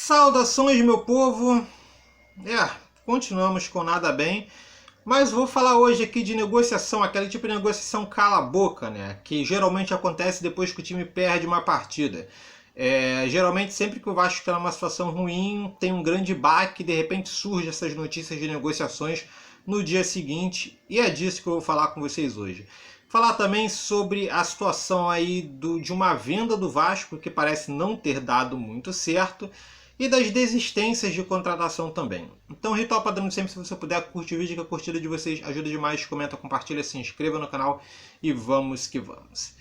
Saudações, meu povo! Continuamos com nada bem, mas vou falar hoje aqui de negociação, aquele tipo de negociação cala a boca, né? Que geralmente acontece depois que o time perde uma partida. Geralmente sempre que o Vasco está numa situação ruim, tem um grande baque, de repente surgem essas notícias de negociações no dia seguinte, e é disso que eu vou falar com vocês hoje. Falar também sobre a situação aí de uma venda do Vasco, que parece não ter dado muito certo, e das desistências de contratação também. Então, ritual padrão de sempre, se você puder, curte o vídeo, que a curtida de vocês ajuda demais. Comenta, compartilha, se inscreva no canal e vamos que vamos.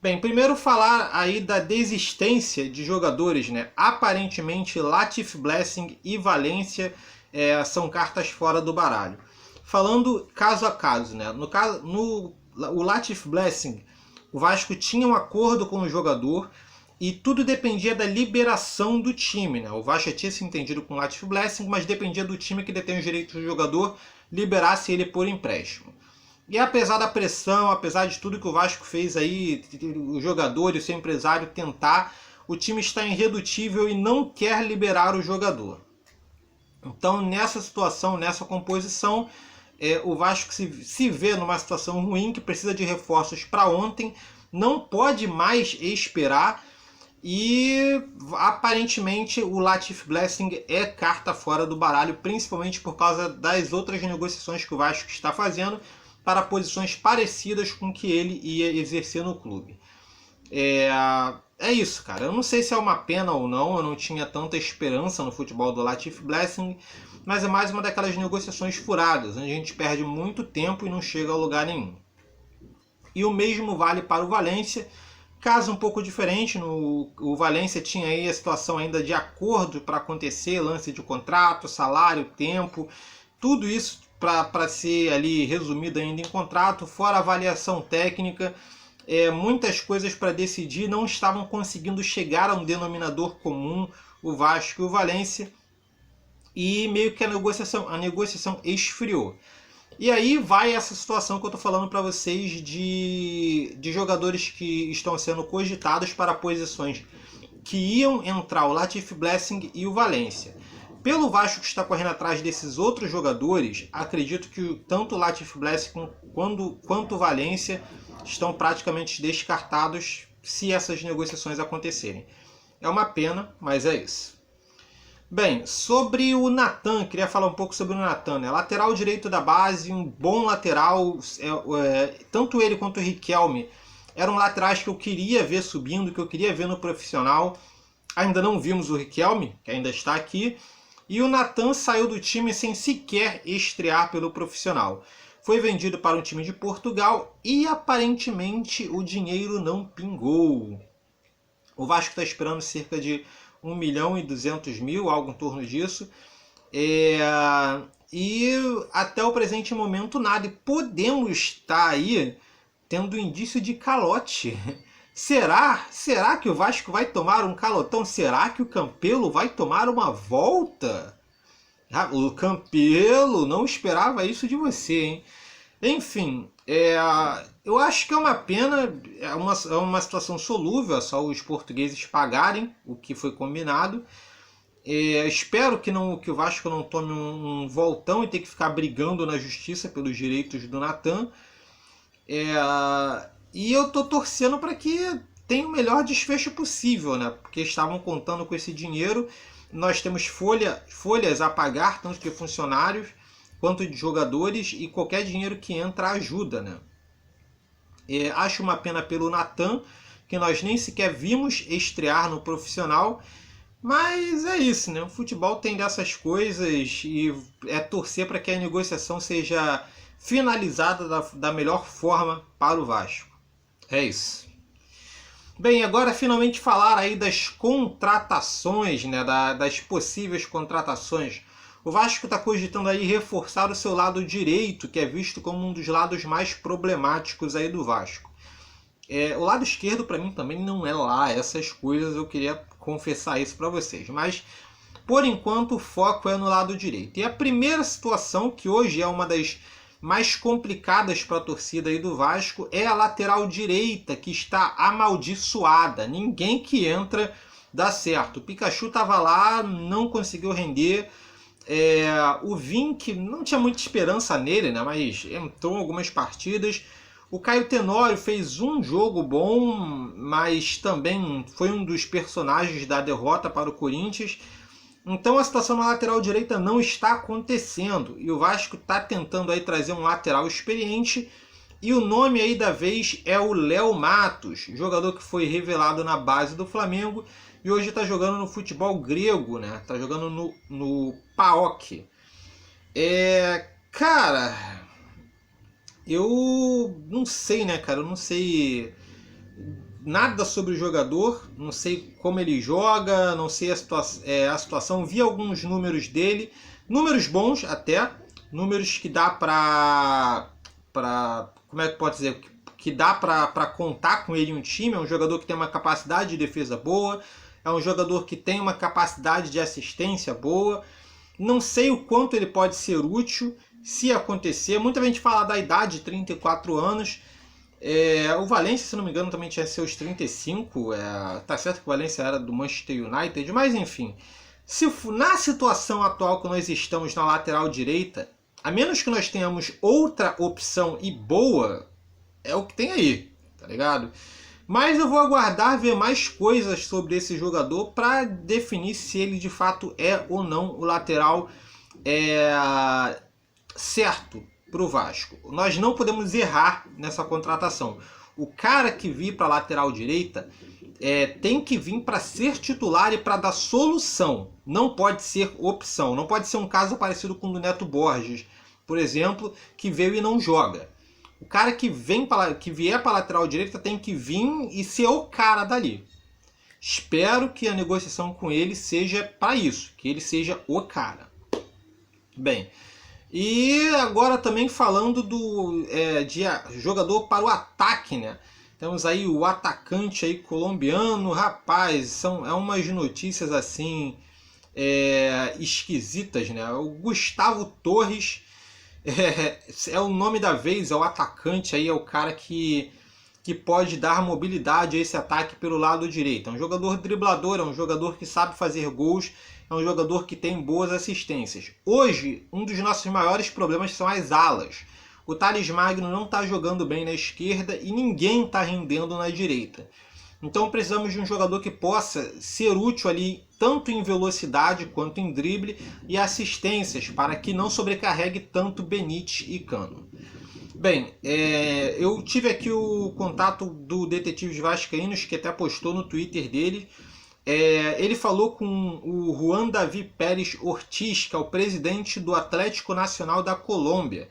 Bem, primeiro falar aí da desistência de jogadores, né? Aparentemente, Latif Blessing e Valência são cartas fora do baralho. Falando caso a caso, né? O Latif Blessing, o Vasco tinha um acordo com o jogador e tudo dependia da liberação do time, né? O Vasco tinha se entendido com o Latif Blessing, mas dependia do time que detém os direitos do jogador liberasse ele por empréstimo. E apesar da pressão, apesar de tudo que o Vasco fez aí, o jogador e o seu empresário tentar, o time está irredutível e não quer liberar o jogador. Então, nessa situação, nessa composição, o Vasco se vê numa situação ruim, que precisa de reforços para ontem, não pode mais esperar. E aparentemente o Latif Blessing é carta fora do baralho, principalmente por causa das outras negociações que o Vasco está fazendo para posições parecidas com que ele ia exercer no clube. É isso, cara. Eu não sei se é uma pena ou não, eu não tinha tanta esperança no futebol do Latif Blessing, mas é mais uma daquelas negociações furadas, onde a gente perde muito tempo e não chega a lugar nenhum. E o mesmo vale para o Valência. Caso um pouco diferente, o Valência tinha aí a situação ainda de acordo para acontecer, lance de contrato, salário, tempo, tudo isso para ser ali resumido ainda em contrato, fora avaliação técnica, muitas coisas para decidir, não estavam conseguindo chegar a um denominador comum, o Vasco e o Valência, e meio que a negociação esfriou. E aí vai essa situação que eu estou falando para vocês de jogadores que estão sendo cogitados para posições que iam entrar o Latif Blessing e o Valência. Pelo Vasco que está correndo atrás desses outros jogadores, acredito que tanto o Latif Blessing quanto o Valência estão praticamente descartados se essas negociações acontecerem. É uma pena, mas é isso. Bem, sobre o Natan, queria falar um pouco sobre o Natan, né? Lateral direito da base, um bom lateral, tanto ele quanto o Riquelme eram laterais que eu queria ver subindo, que eu queria ver no profissional. Ainda não vimos o Riquelme, que ainda está aqui, e o Natan saiu do time sem sequer estrear pelo profissional. Foi vendido para um time de Portugal e aparentemente o dinheiro não pingou. O Vasco está esperando cerca de 1.200.000, algo em torno disso. E até o presente momento nada. E podemos estar aí tendo indício de calote. Será que o Vasco vai tomar um calotão? Será que o Campelo vai tomar uma volta? O Campelo, não esperava isso de você, hein? Enfim, eu acho que é uma pena, é uma situação solúvel, é só os portugueses pagarem o que foi combinado. Espero que o Vasco não tome um voltão e tenha que ficar brigando na justiça pelos direitos do Natan. E eu estou torcendo para que tenha o melhor desfecho possível, né? Porque estavam contando com esse dinheiro. Nós temos folhas a pagar, tanto de funcionários quanto de jogadores, e qualquer dinheiro que entra ajuda, né? Acho uma pena pelo Natan, que nós nem sequer vimos estrear no profissional, mas é isso, né? O futebol tem dessas coisas e é torcer para que a negociação seja finalizada da melhor forma para o Vasco. É isso. Bem, agora finalmente falar aí das contratações, né? Das possíveis contratações. O Vasco está cogitando aí reforçar o seu lado direito, que é visto como um dos lados mais problemáticos aí do Vasco. O lado esquerdo para mim também não é lá essas coisas, eu queria confessar isso para vocês. Mas, por enquanto, o foco é no lado direito. E a primeira situação, que hoje é uma das mais complicadas para a torcida aí do Vasco, é a lateral direita, que está amaldiçoada. Ninguém que entra dá certo. O Pikachu estava lá, não conseguiu render. O Vink não tinha muita esperança nele, né? Mas entrou em algumas partidas. O Caio Tenório fez um jogo bom, mas também foi um dos personagens da derrota para o Corinthians. Então a situação na lateral direita não está acontecendo. E o Vasco está tentando aí trazer um lateral experiente. E o nome aí da vez é o Léo Matos, jogador que foi revelado na base do Flamengo e hoje está jogando no futebol grego, né? Está jogando no PAOK. Cara, eu não sei, né, cara? Eu não sei nada sobre o jogador, não sei como ele joga, não sei a situação. Vi alguns números dele, números bons até, números que dá pra como é que pode dizer? Que dá pra contar com ele em um time. É um jogador que tem uma capacidade de defesa boa, é um jogador que tem uma capacidade de assistência boa. Não sei o quanto ele pode ser útil se acontecer. Muita gente fala da idade, 34 anos. O Valencia, se não me engano, também tinha seus 35. Tá certo que o Valencia era do Manchester United, mas enfim. Na situação atual que nós estamos na lateral direita, a menos que nós tenhamos outra opção e boa, é o que tem aí, tá ligado? Mas eu vou aguardar ver mais coisas sobre esse jogador para definir se ele de fato é ou não o lateral certo para o Vasco. Nós não podemos errar nessa contratação. O cara que vir para a lateral direita tem que vir para ser titular e para dar solução. Não pode ser opção. Não pode ser um caso parecido com o do Neto Borges, por exemplo, que veio e não joga. O cara que vier para a lateral direita tem que vir e ser o cara dali. Espero que a negociação com ele seja para isso, que ele seja o cara. Bem, e agora também falando de jogador para o ataque, né? Temos aí o atacante aí colombiano, rapaz, umas notícias assim esquisitas, né? O Gustavo Torres é o nome da vez, é o atacante aí, é o cara que pode dar mobilidade a esse ataque pelo lado direito. É um jogador driblador, é um jogador que sabe fazer gols, é um jogador que tem boas assistências. Hoje, um dos nossos maiores problemas são as alas. O Thales Magno não está jogando bem na esquerda e ninguém está rendendo na direita. Então precisamos de um jogador que possa ser útil ali, tanto em velocidade quanto em drible e assistências, para que não sobrecarregue tanto Benítez e Cano. Bem, eu tive aqui o contato do Detetives Vascaínos, que até postou no Twitter dele. Ele falou com o Juan Davi Pérez Ortiz, que é o presidente do Atlético Nacional da Colômbia,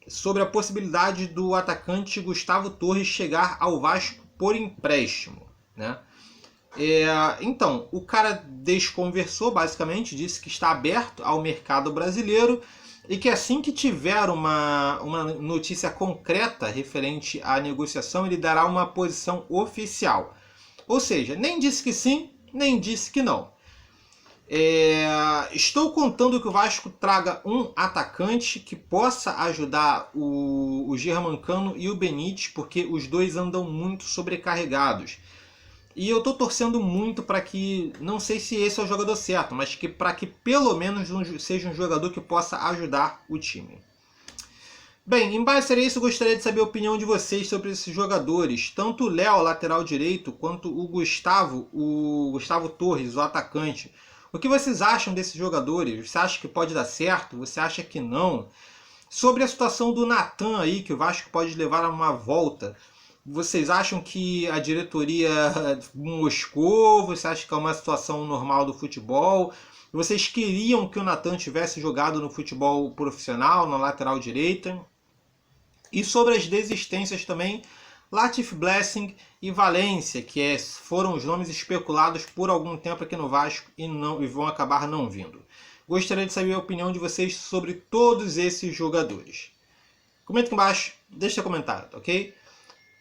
sobre a possibilidade do atacante Gustavo Torres chegar ao Vasco por empréstimo, né? Então, o cara desconversou, basicamente, disse que está aberto ao mercado brasileiro e que assim que tiver uma notícia concreta referente à negociação, ele dará uma posição oficial. Ou seja, nem disse que sim, nem disse que não. Estou contando que o Vasco traga um atacante que possa ajudar o Germancano e o Benítez, porque os dois andam muito sobrecarregados. E eu estou torcendo muito para que, não sei se esse é o jogador certo, mas para que pelo menos seja um jogador que possa ajudar o time. Bem, em base a isso, eu gostaria de saber a opinião de vocês sobre esses jogadores. Tanto o Léo, lateral direito, quanto o Gustavo Torres, o atacante. O que vocês acham desses jogadores? Você acha que pode dar certo? Você acha que não? Sobre a situação do Natan aí, que o Vasco pode levar a uma volta. Vocês acham que a diretoria moscou? Você acha que é uma situação normal do futebol? Vocês queriam que o Natan tivesse jogado no futebol profissional, na lateral direita? E sobre as desistências também, Latif Blessing e Valência, que foram os nomes especulados por algum tempo aqui no Vasco e vão acabar não vindo. Gostaria de saber a opinião de vocês sobre todos esses jogadores. Comenta aqui embaixo, deixa seu comentário, ok?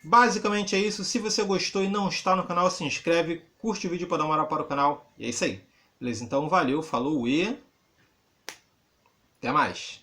Basicamente é isso. Se você gostou e não está no canal, se inscreve, curte o vídeo para dar uma moral para o canal. E é isso aí. Beleza? Então valeu, falou e até mais.